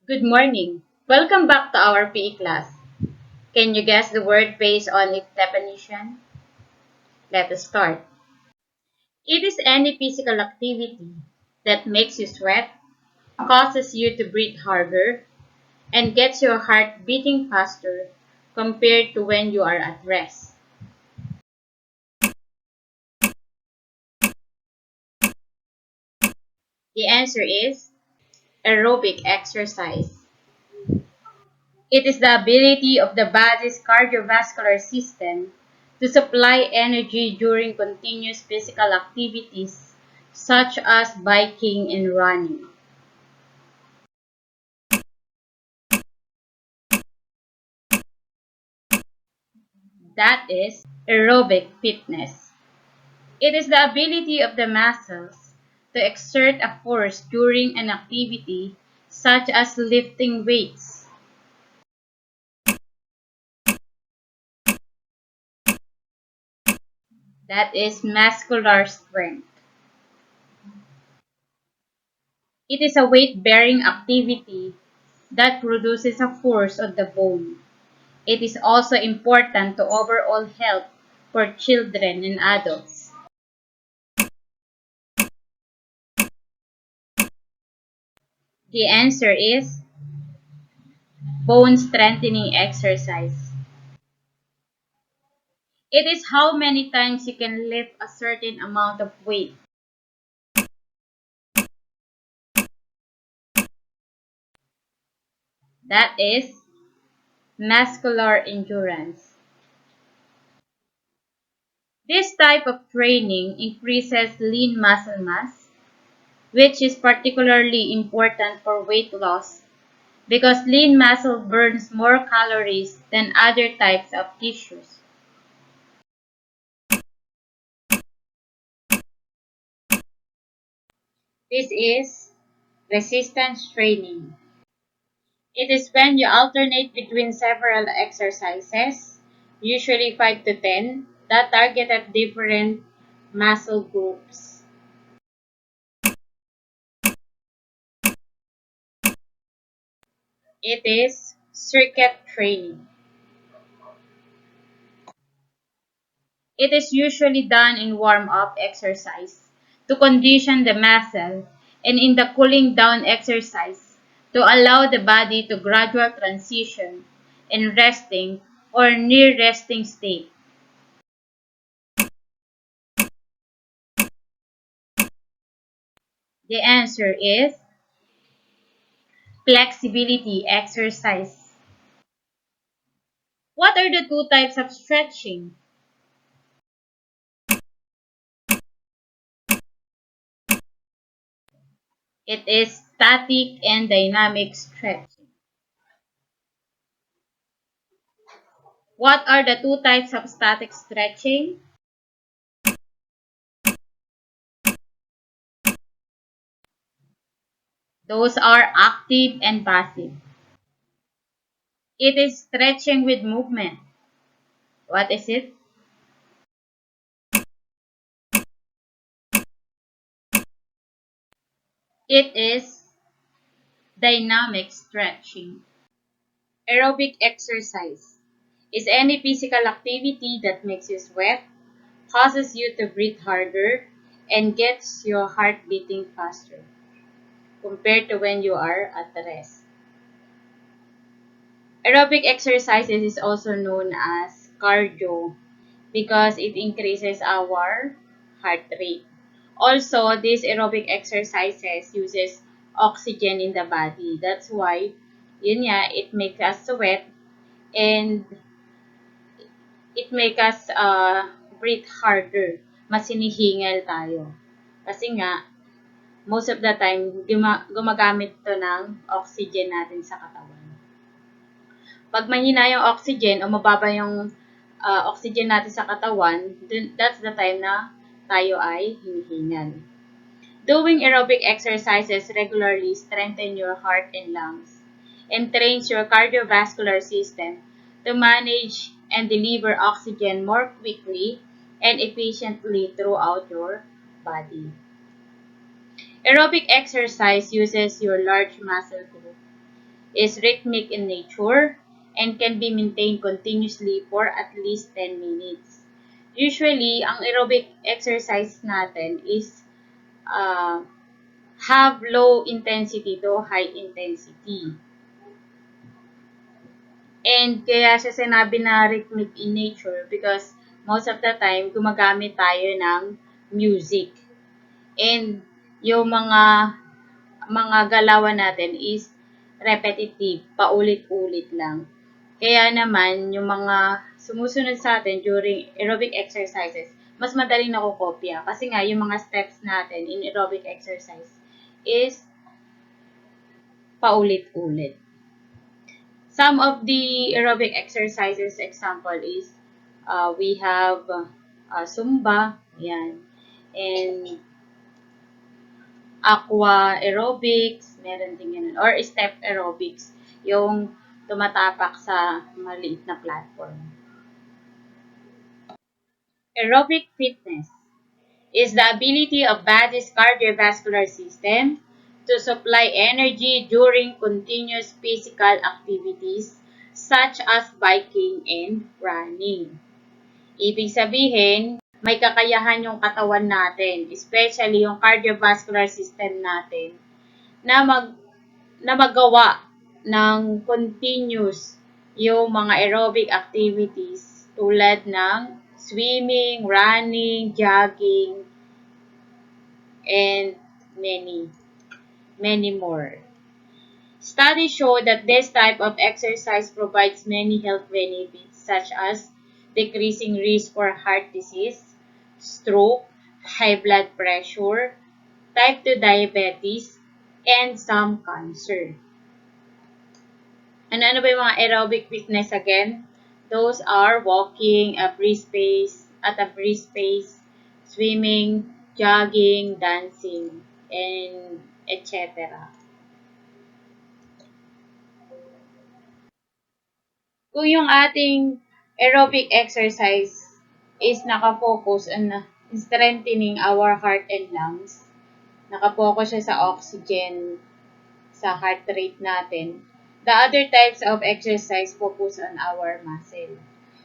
Good morning. Welcome back to our PE class. Can you guess the word based on its definition? Let us start. It is any physical activity that makes you sweat, causes you to breathe harder, and gets your heart beating faster compared to when you are at rest. The answer is aerobic exercise. It is the ability of the body's cardiovascular system to supply energy during continuous physical activities such as biking and running. That is aerobic fitness. It is the ability of the muscles to exert a force during an activity such as lifting weights. That is muscular strength. It is a weight-bearing activity that produces a force on the bone. It is also important to overall health for children and adults. The answer is bone strengthening exercise. It is how many times you can lift a certain amount of weight. That is muscular endurance. This type of training increases lean muscle mass, which is particularly important for weight loss because lean muscle burns more calories than other types of tissues. This is resistance training. It is when you alternate between several exercises, usually 5 to 10, that target at different muscle groups. It is circuit training. It is usually done in warm-up exercise to condition the muscle and in the cooling down exercise to allow the body to gradual transition in resting or near resting state. The answer is flexibility exercise. What are the two types of stretching? It is static and dynamic stretching. What are the two types of static stretching? Those are active and passive. It is stretching with movement. What is it? It is dynamic stretching. Aerobic exercise is any physical activity that makes you sweat, causes you to breathe harder, and gets your heart beating faster compared to when you are at rest. Aerobic exercises is also known as cardio because it increases our heart rate. Also, these aerobic exercises uses oxygen in the body. That's why, yun nga, it makes us sweat and it makes us breathe harder. Mas hinihingal tayo. Kasi nga, most of the time, gumagamit to ng oxygen natin sa katawan. Pag mahina yung oxygen o mababa yung oxygen natin sa katawan, that's the time na tayo ay hinihingal. Doing aerobic exercises regularly strengthens your heart and lungs and trains your cardiovascular system to manage and deliver oxygen more quickly and efficiently throughout your body. Aerobic exercise uses your large muscle group. is rhythmic in nature and can be maintained continuously for at least 10 minutes. Usually, ang aerobic exercise natin is uh, have low intensity to high intensity. And kaya siya sinabi na rhythmic in nature because most of the time, gumagamit tayo ng music. And yung mga galawan natin is repetitive, paulit-ulit lang. Kaya naman, yung mga sumusunod sa atin during aerobic exercises, mas madaling nakukopya. Kasi nga, yung mga steps natin in aerobic exercise is paulit-ulit. Some of the aerobic exercises example is we have Zumba, yan, and aqua aerobics, meron din ganun, or step aerobics, yung tumatapak sa maliit na platform. Aerobic fitness is the ability of body's cardiovascular system to supply energy during continuous physical activities such as biking and running. Ibig sabihin, may kakayahan yung katawan natin, especially yung cardiovascular system natin, na magawa ng continuous yung mga aerobic activities tulad ng swimming, running, jogging, and many more. Studies show that this type of exercise provides many health benefits such as decreasing risk for heart disease, stroke, high blood pressure, type 2 diabetes, and some cancer. Ano ba yung mga aerobic fitness again? Those are walking at a brisk pace, swimming, jogging, dancing, and etc. Kung yung ating aerobic exercise is nakafocus on strengthening our heart and lungs, nakafocus siya sa oxygen, sa heart rate natin, the other types of exercise focus on our muscle.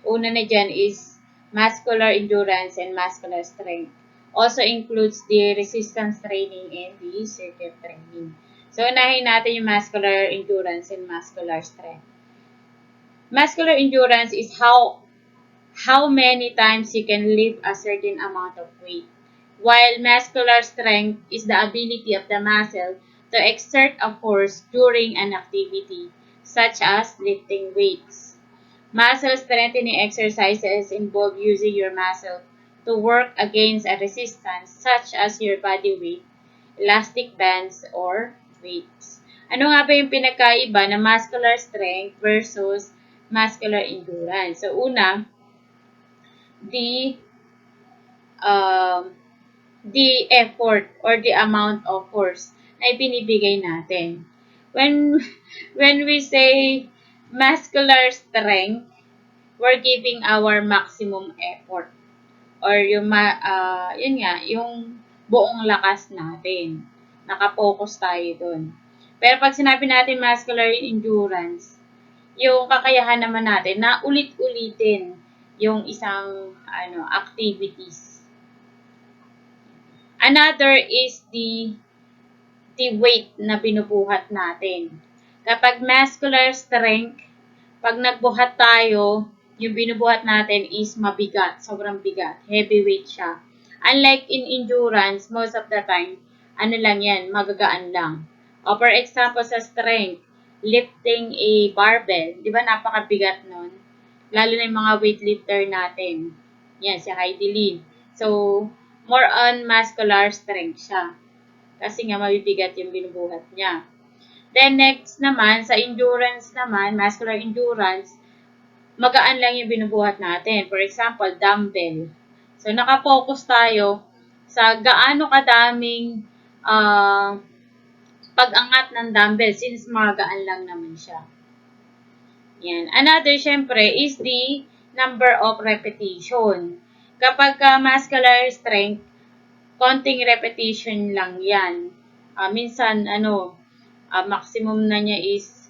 Una na dyan is muscular endurance and muscular strength. Also includes the resistance training and the circuit training. So, unahin natin yung muscular endurance and muscular strength. Muscular endurance is how many times you can lift a certain amount of weight, while muscular strength is the ability of the muscle to exert a force during an activity, such as lifting weights. Muscle strengthening exercises involve using your muscle to work against a resistance, such as your body weight, elastic bands, or weights. Ano nga ba yung pinagkaiba ng muscular strength versus muscular endurance? So, una, the effort or the amount of force na ibinibigay natin. When we say muscular strength, we're giving our maximum effort or yung yun nga, yung buong lakas natin. Nakapokus tayo dun. Pero pag sinabi natin muscular endurance, yung kakayahan naman natin na ulit-ulitin yung isang activities. Another is the weight na binubuhat natin. Kapag muscular strength, pag nagbuhat tayo, yung binubuhat natin is mabigat, sobrang bigat, heavyweight siya. Unlike in endurance, most of the time, ano lang yan, magagaan lang. O for example, sa strength, lifting a barbell, di ba napakabigat nun? Lalo na yung mga weightlifter natin. Yan, si Heidi Lee. So, more on muscular strength siya. Kasi nga mabibigat yung binubuhat niya. Then next naman, sa endurance naman, muscular endurance, magaan lang yung binubuhat natin. For example, dumbbell. So, nakafocus tayo sa gaano kadaming pag-angat ng dumbbell since magaan lang naman siya. Yan. Another, syempre, is the number of repetition. Kapag muscular strength, konting repetition lang yan. Minsan, maximum na niya is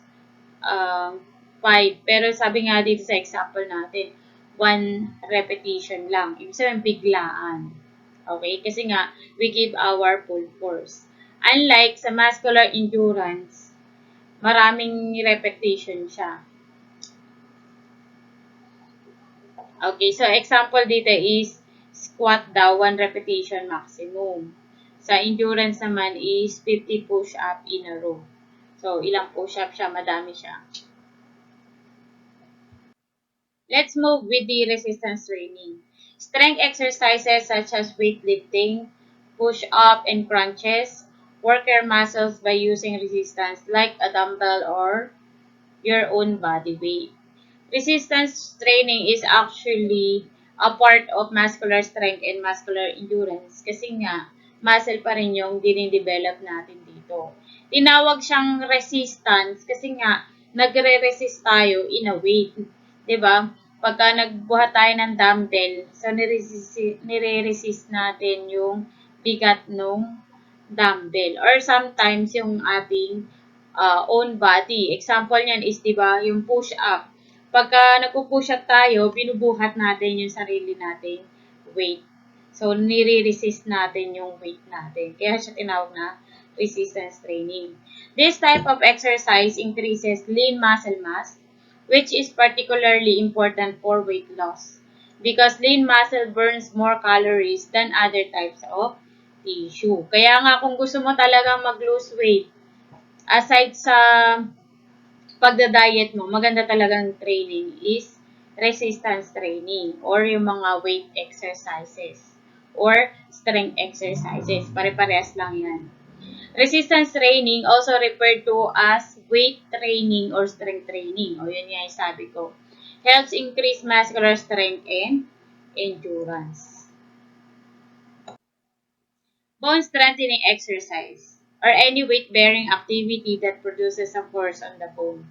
um, 5. Pero sabi nga dito sa example natin, 1 repetition lang. Ibig sabihin, biglaan. Okay? Kasi nga, we give our full force. Unlike sa muscular endurance, maraming repetition siya. Okay, so example dito is squat daw, 1 repetition maximum. Sa endurance naman is 50 push-up in a row. So, ilang push-up siya? Madami siya. Let's move with the resistance training. Strength exercises such as weightlifting, push-up, and crunches work your muscles by using resistance like a dumbbell or your own body weight. Resistance training is actually a part of muscular strength and muscular endurance kasi nga, muscle pa rin yung dinidevelop natin dito. Tinawag siyang resistance kasi nga, nagre-resist tayo in a weight. 'Di ba? Pagka nagbuhat tayo ng dumbbell, so nire-resist natin yung bigat nung dumbbell. Or sometimes yung ating own body. Example niyan is, 'di ba, yung push-up. Pagka nagpo-push up tayo, binubuhat natin yung sarili nating weight. So, nire-resist natin yung weight natin. Kaya siya tinawag na resistance training. This type of exercise increases lean muscle mass, which is particularly important for weight loss because lean muscle burns more calories than other types of tissue. Kaya nga kung gusto mo talagang mag-lose weight, aside sa pagda-diet mo, maganda talagang training is resistance training or yung mga weight exercises or strength exercises. Pare-parehas lang yan. Resistance training also referred to as weight training or strength training. O yun nga yung sabi ko. Helps increase muscular strength and endurance. Bone strengthening exercise or any weight-bearing activity that produces a force on the bone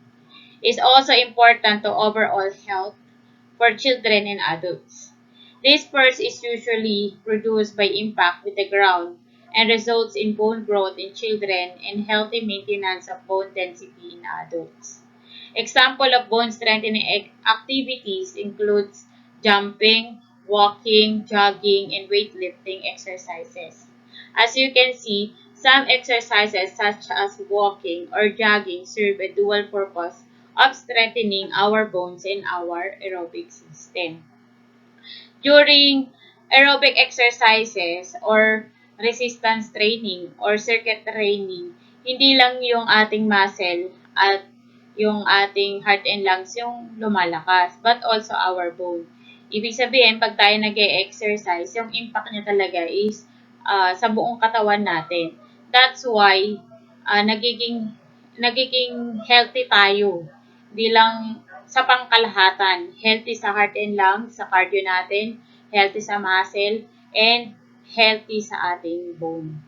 is also important to overall health for children and adults. This force is usually produced by impact with the ground and results in bone growth in children and healthy maintenance of bone density in adults. Example of bone strengthening activities includes jumping, walking, jogging, and weightlifting exercises. As you can see, some exercises such as walking or jogging serve a dual purpose of strengthening our bones and our aerobic system. During aerobic exercises or resistance training or circuit training, hindi lang yung ating muscle at yung ating heart and lungs yung lumalakas, but also our bone. Ibig sabihin, pag tayo nag-e-exercise, yung impact niya talaga is sa buong katawan natin. That's why nagiging healthy tayo. Hindi lang sa pangkalahatan. Healthy sa heart and lungs, sa cardio natin, healthy sa muscle, and healthy sa ating bone.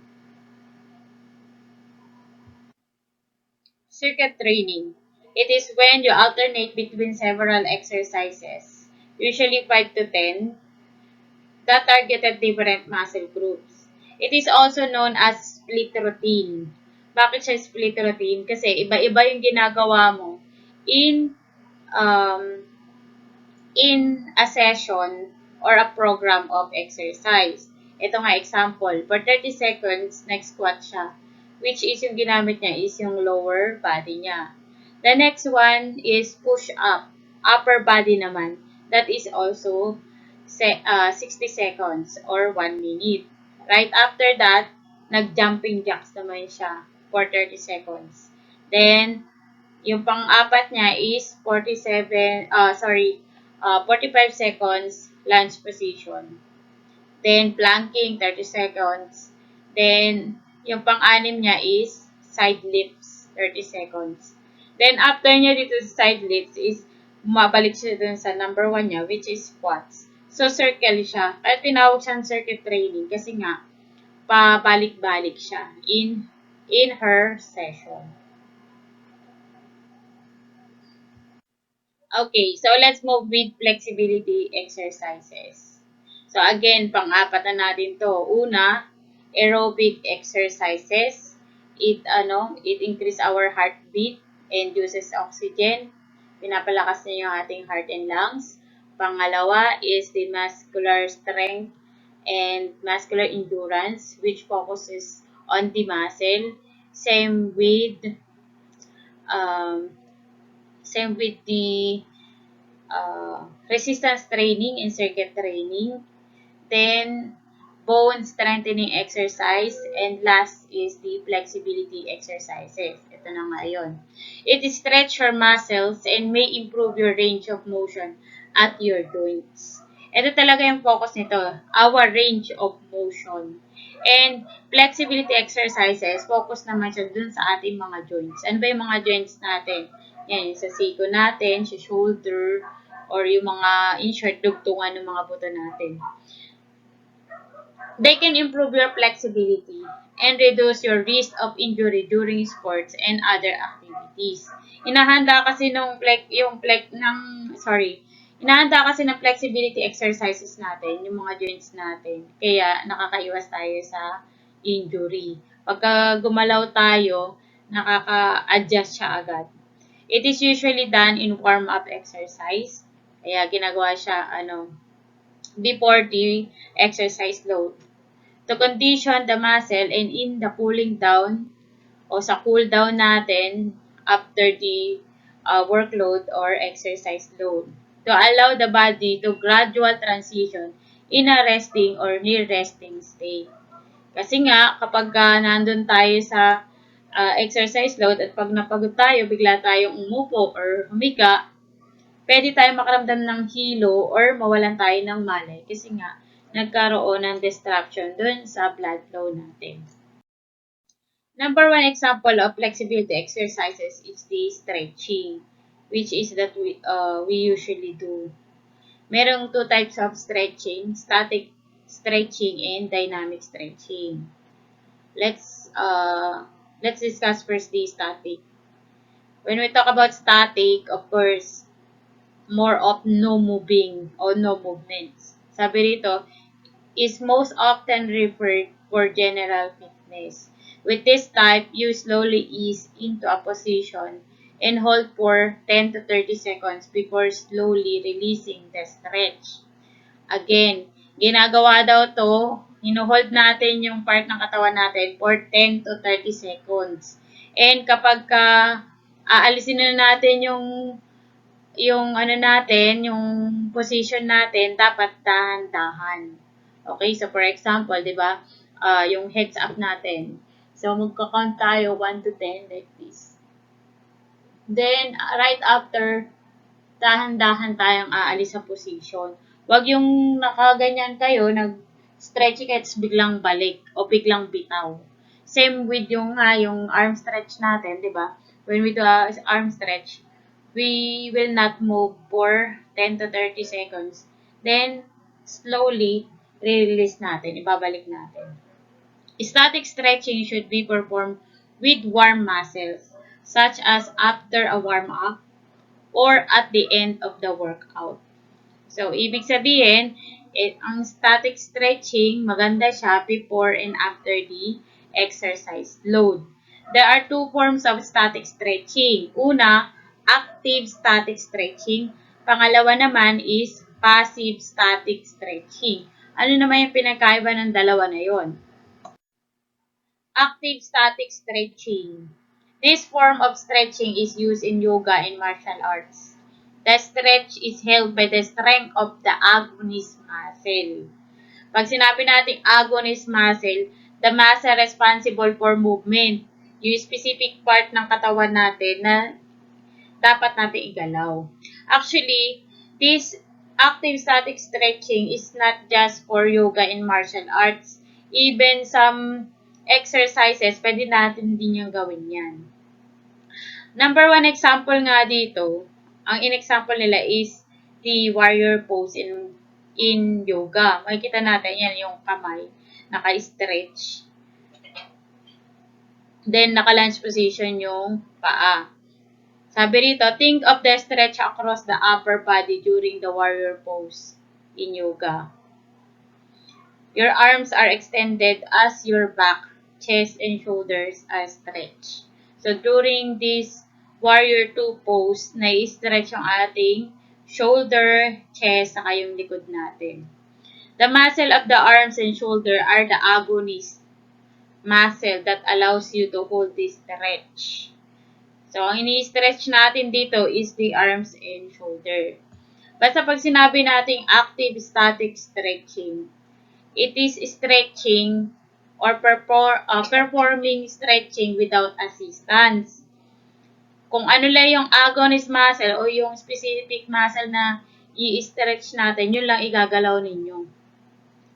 Circuit training. It is when you alternate between several exercises, usually 5 to 10, that targeted different muscle groups. It is also known as split routine. Bakit siya split routine? Kasi iba-iba yung ginagawa mo in um, in a session or a program of exercise. Ito nga example, for 30 seconds, nag-squat siya, which is yung ginamit niya is yung lower body niya. The next one is push-up, upper body naman. That is also 60 seconds or 1 minute. Right after that, nag-jumping jacks naman siya for 30 seconds. Then, yung pang-apat niya is 45 seconds lunge position. Then, planking, 30 seconds. Then, yung pang-anim niya is side lifts, 30 seconds. Then, after niya dito sa side lifts is, mabalik siya dun sa number 1 niya, which is squats. So, circle siya. Kaya tinawag siyang circuit training kasi nga, pabalik-balik siya in her session. Okay, so let's move with flexibility exercises. So again, pang-apat na natin to. Una, aerobic exercises. It increase our heartbeat and uses oxygen. Pinapalakas niya yung ating heart and lungs. Pangalawa is the muscular strength and muscular endurance, which focuses on the muscle. Same with um, same with the resistance training and circuit training. Then, bone strengthening exercise. And last is the flexibility exercises. Ito na nga yun. It stretch your muscles and may improve your range of motion at your joints. Ito talaga yung focus nito, our range of motion. And flexibility exercises, focus naman siya dun sa ating mga joints. Ano ba yung mga joints natin? Yan, yung sa siko natin, sa shoulder, or yung mga, in short, dugtungan ng mga buto natin. They can improve your flexibility and reduce your risk of injury during sports and other activities. Inahanda kasi inahanda kasi ng flexibility exercises natin, yung mga joints natin. Kaya nakakaiwas tayo sa injury. Pagka gumalaw tayo, nakaka-adjust siya agad. It is usually done in warm-up exercise. Kaya ginagawa siya, before the exercise load to condition the muscle and in the cooling down o sa cool down natin after the workload or exercise load to allow the body to gradual transition in a resting or near resting state. Kasi nga, kapag nandun tayo sa exercise load at pag napagod tayo, bigla tayong umupo or humiga, pwede tayo makaramdam ng hilo or mawalan tayo ng malay kasi nga nagkaroon ng disruption dun sa blood flow natin. Number one example of flexibility exercises is the stretching, which is that we usually do. Merong two types of stretching, static stretching and dynamic stretching. Let's discuss first the static. When we talk about static, of course, more of no moving or no movements. Sabi rito, is most often referred for general fitness. With this type, you slowly ease into a position and hold for 10 to 30 seconds before slowly releasing the stretch. Again, ginagawa daw to, hinuhold natin yung part ng katawan natin for 10 to 30 seconds. And kapag aalisin na natin yung position natin, dapat dahan-dahan. Okay, so for example, di ba, yung heads up natin. So, magka-count tayo 1 to 10 like this. Then, right after, dahan-dahan tayong aalis sa position. Huwag yung nakaganyan kayo, nag-stretch kayo, biglang balik o biglang bitaw. Same with yung arm stretch natin, di ba? When we do arm stretch, we will not move for 10 to 30 seconds. Then, slowly, release natin, ibabalik natin. Static stretching should be performed with warm muscles, such as after a warm-up or at the end of the workout. So, ibig sabihin, ang static stretching, maganda siya before and after the exercise load. There are two forms of static stretching. Una, active static stretching. Pangalawa naman is passive static stretching. Ano naman yung pinagkaiba ng dalawa na yon? Active static stretching. This form of stretching is used in yoga and martial arts. The stretch is held by the strength of the agonist muscle. Pag sinabi natin agonist muscle, the muscle responsible for movement. Yung specific part ng katawan natin na dapat natin igalaw. Actually, this active static stretching is not just for yoga and martial arts. Even some exercises, pwede natin din yung gawin yan. Number one example nga dito, ang in-example nila is the warrior pose in yoga. Makikita natin yan, yung kamay, naka-stretch. Then, naka-lunge position yung paa. Sabi rito, think of the stretch across the upper body during the warrior pose in yoga. Your arms are extended as your back, chest, and shoulders are stretched. So, during this warrior 2 pose na i-stretch yung ating shoulder, chest, saka yung likod natin. The muscle of the arms and shoulder are the agonist muscle that allows you to hold this stretch. So, ang ini-stretch natin dito is the arms and shoulder. Basta pag sinabi nating active static stretching, it is stretching or performing stretching without assistance. Kung ano lang yung agonist muscle o yung specific muscle na i-stretch natin, yun lang igagalaw ninyo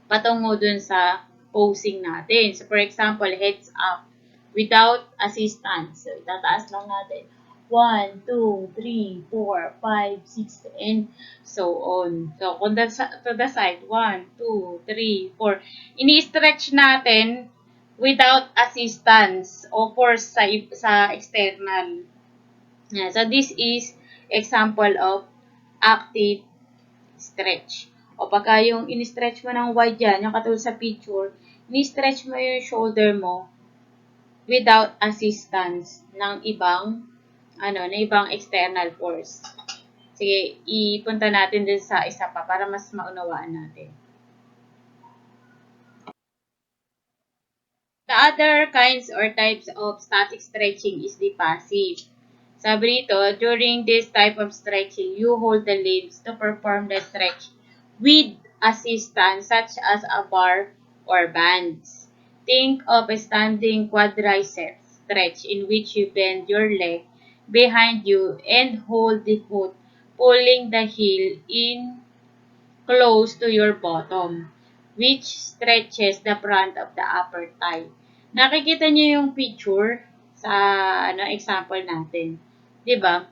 patungo dun sa posing natin. So, for example, heads up without assistance. So, itataas lang natin. 1, 2, 3, 4, 5, 6, and so on. So, kung to the side, 1, 2, 3, 4. Ini-stretch natin without assistance o force sa external. Yeah, so, this is example of active stretch. O pagka yung in-stretch mo ng wide yan, yung katulad sa picture, in-stretch mo yung shoulder mo without assistance ng ibang external force. Sige, ipunta natin din sa isa pa para mas maunawaan natin. The other kinds or types of static stretching is the passive. Sabi nito, during this type of stretching, you hold the limbs to perform the stretch with assistance such as a bar or bands. Think of a standing quadricep stretch in which you bend your leg behind you and hold the foot, pulling the heel in close to your bottom, which stretches the front of the upper thigh. Nakikita niyo yung picture sa example natin. 'Di ba?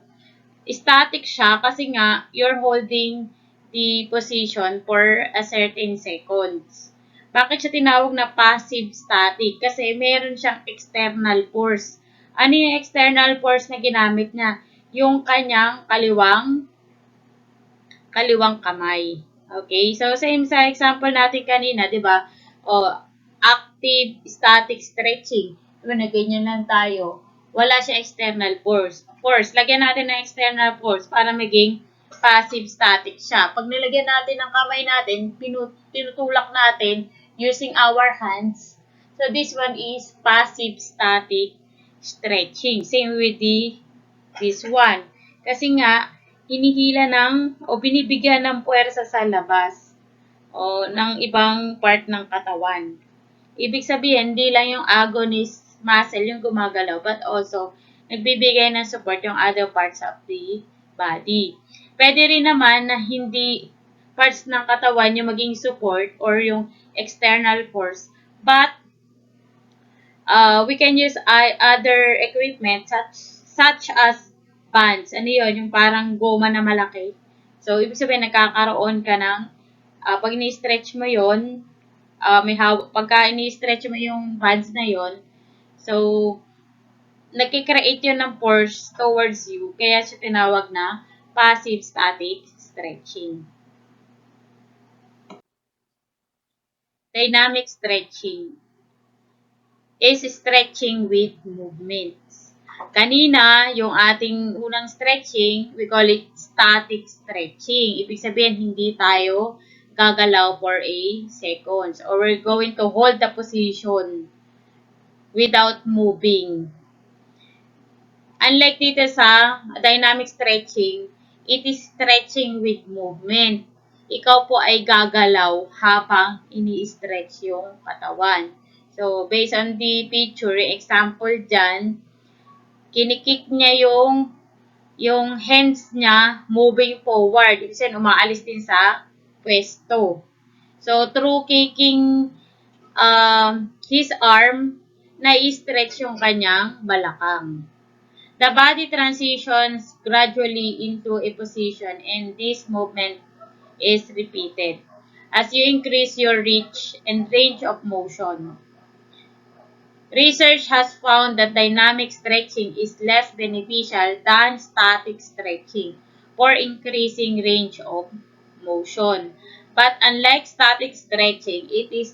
Static siya kasi nga you're holding the position for a certain seconds. Bakit siya tinawag na passive static? Kasi meron siyang external force. Ano yung external force na ginamit niya? Yung kanyang kaliwang kamay. Okay? So, same sa example natin kanina, di ba? O, active static stretching. Diba, na ganyan lang tayo. Wala siya external force. Lagyan natin ng external force para maging passive static siya. Pag nilagyan natin ng kamay natin, tinutulak natin using our hands. So, this one is passive static stretching. Same with this one. Kasi nga, hinihila o binibigyan ng puwersa sa labas o ng ibang part ng katawan. Ibig sabihin, hindi lang yung agonist muscle yung gumagalaw, but also, nagbibigay ng support yung other parts of the body. Pwede rin naman na hindi parts ng katawan yung maging support or yung external force, but we can use other equipment such as bands. Ano yun? Yung parang goma na malaki. So, ibig sabihin, nagkakaroon ka ng, pag ini-stretch mo yun, pagka ini-stretch mo yung bands na yun, so, nagkikreate yun ng force towards you. Kaya siya tinawag na passive static stretching. Dynamic stretching is stretching with movements. Kanina, yung ating unang stretching, we call it static stretching. Ibig sabihin, hindi tayo gagalaw for a seconds. Or we're going to hold the position without moving. Unlike dito sa dynamic stretching, it is stretching with movement. Ikaw po ay gagalaw habang ini-stretch yung katawan. So, based on the picture, example dyan, kinikik niya yung hands niya moving forward. Ibig sabihin, umaalis din sa pwesto. So, through kicking his arm, na-stretch yung kanyang balakang. The body transitions gradually into a position and this movement is repeated as you increase your reach and range of motion. Research has found that dynamic stretching is less beneficial than static stretching for increasing range of motion. But unlike static stretching, it is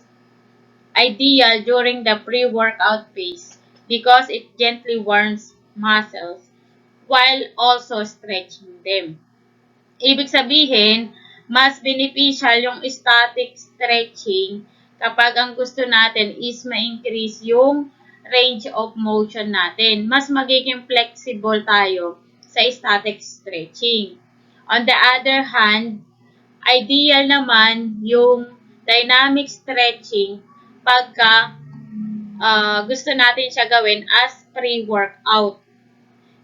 ideal during the pre-workout phase because it gently warms muscles while also stretching them. Ibig sabihin, mas beneficial yung static stretching kapag ang gusto natin is ma-increase yung range of motion natin. Mas magiging flexible tayo sa static stretching. On the other hand, ideal naman yung dynamic stretching pagka gusto natin siya gawin as pre-workout.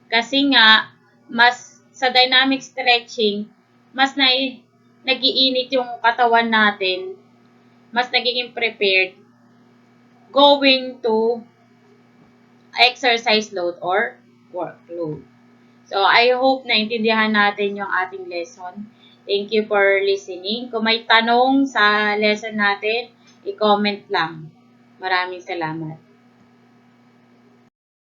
Kasi nga, mas sa dynamic stretching, mas nagiinit yung katawan natin, mas nagiging prepared going to exercise load or workload. So, I hope naintindihan natin yung ating lesson. Thank you for listening. Kung may tanong sa lesson natin, i-comment lang. Maraming salamat.